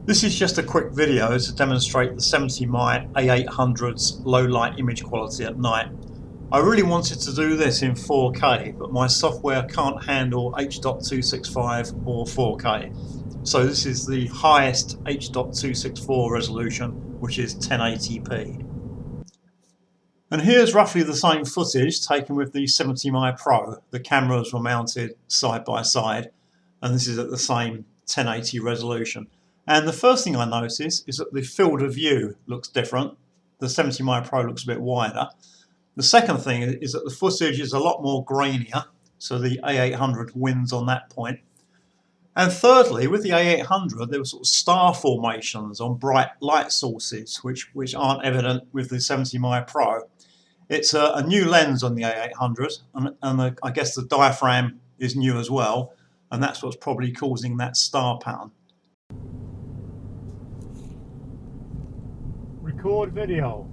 This is just a quick video to demonstrate the 70mai A800's low light image quality at night. I really wanted to do this in 4K, but my software can't handle H.265 or 4K. So this is the highest H.264 resolution, which is 1080p. And here's roughly the same footage taken with the 70mai Pro. The cameras were mounted side by side, and this is at the same 1080 resolution. And the first thing I notice is that the field of view looks different. The 70mai Pro looks a bit wider. The second thing is that the footage is a lot more grainier, so the A800 wins on that point. And thirdly, with the A800, there were sort of star formations on bright light sources, which aren't evident with the 70mai Pro. It's a new lens on the A800, and I guess the diaphragm is new as well, and that's what's probably causing that star pattern. Record video.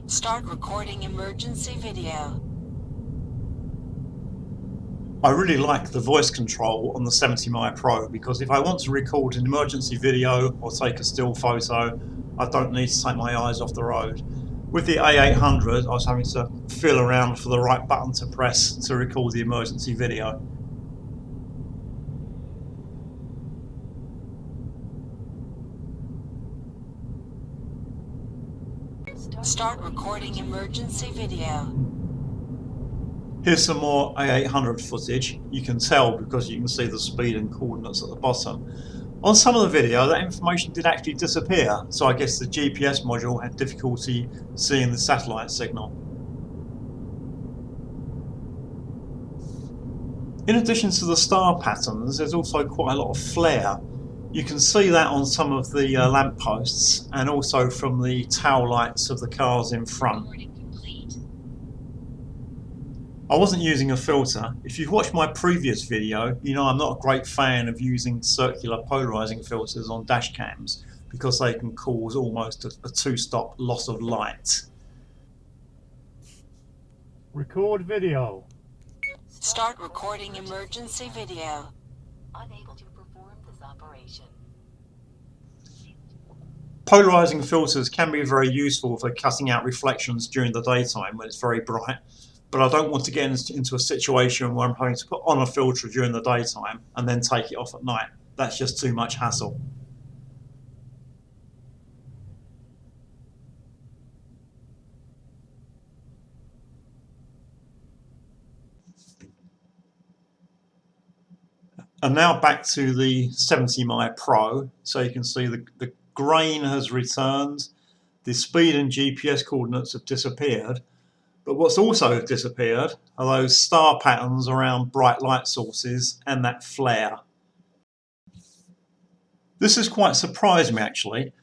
Start recording emergency video. I really like the voice control on the 70mai Pro because if I want to record an emergency video or take a still photo, I don't need to take my eyes off the road. With the A800, I was having to feel around for the right button to press to record the emergency video. Start recording emergency video. Here's some more A800 footage. You can tell because you can see the speed and coordinates at the bottom. On some of the video, that information did actually disappear, so I guess the GPS module had difficulty seeing the satellite signal. In addition to the star patterns, there's also quite a lot of flare. You can see that on some of the lampposts and also from the tail lights of the cars in front. I wasn't using a filter. If you've watched my previous video, you know I'm not a great fan of using circular polarizing filters on dash cams because they can cause almost a two-stop loss of light. Record video. Start recording emergency video. Unable to perform this operation. Polarizing filters can be very useful for cutting out reflections during the daytime when it's very bright, but I don't want to get into a situation where I'm having to put on a filter during the daytime and then take it off at night. That's just too much hassle. And now back to the 70mai Pro. So you can see the grain has returned, the speed and GPS coordinates have disappeared, but what's also disappeared are those star patterns around bright light sources and that flare. This has quite surprised me actually.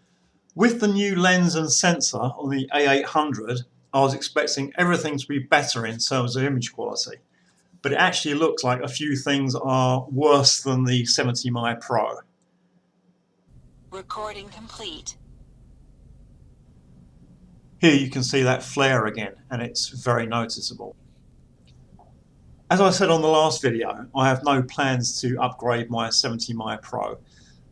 With the new lens and sensor on the A800, I was expecting everything to be better in terms of image quality. But it actually looks like a few things are worse than the 70mai Pro. Recording complete. Here you can see that flare again, and it's very noticeable. As I said on the last video, I have no plans to upgrade my 70mai Pro.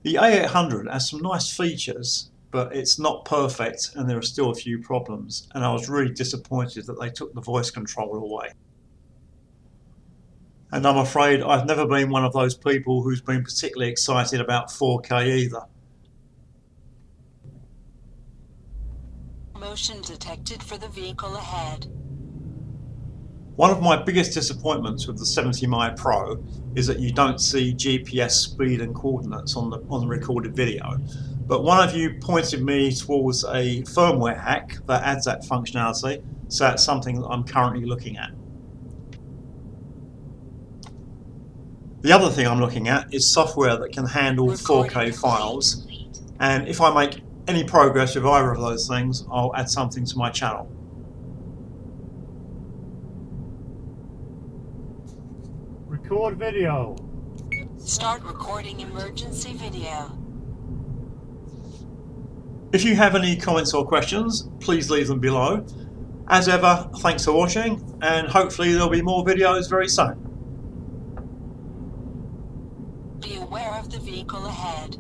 The A800 has some nice features, but it's not perfect and there are still a few problems, and I was really disappointed that they took the voice control away. And I'm afraid I've never been one of those people who's been particularly excited about 4K either. Motion detected for the vehicle ahead. One of my biggest disappointments with the 70mai Pro is that you don't see GPS speed and coordinates on the recorded video. But one of you pointed me towards a firmware hack that adds that functionality, so that's something that I'm currently looking at. The other thing I'm looking at is software that can handle 4K files, and if I make any progress with either of those things, I'll add something to my channel. Record video. Start recording emergency video. If you have any comments or questions, please leave them below. As ever, thanks for watching, and hopefully there'll be more videos very soon. Be aware of the vehicle ahead.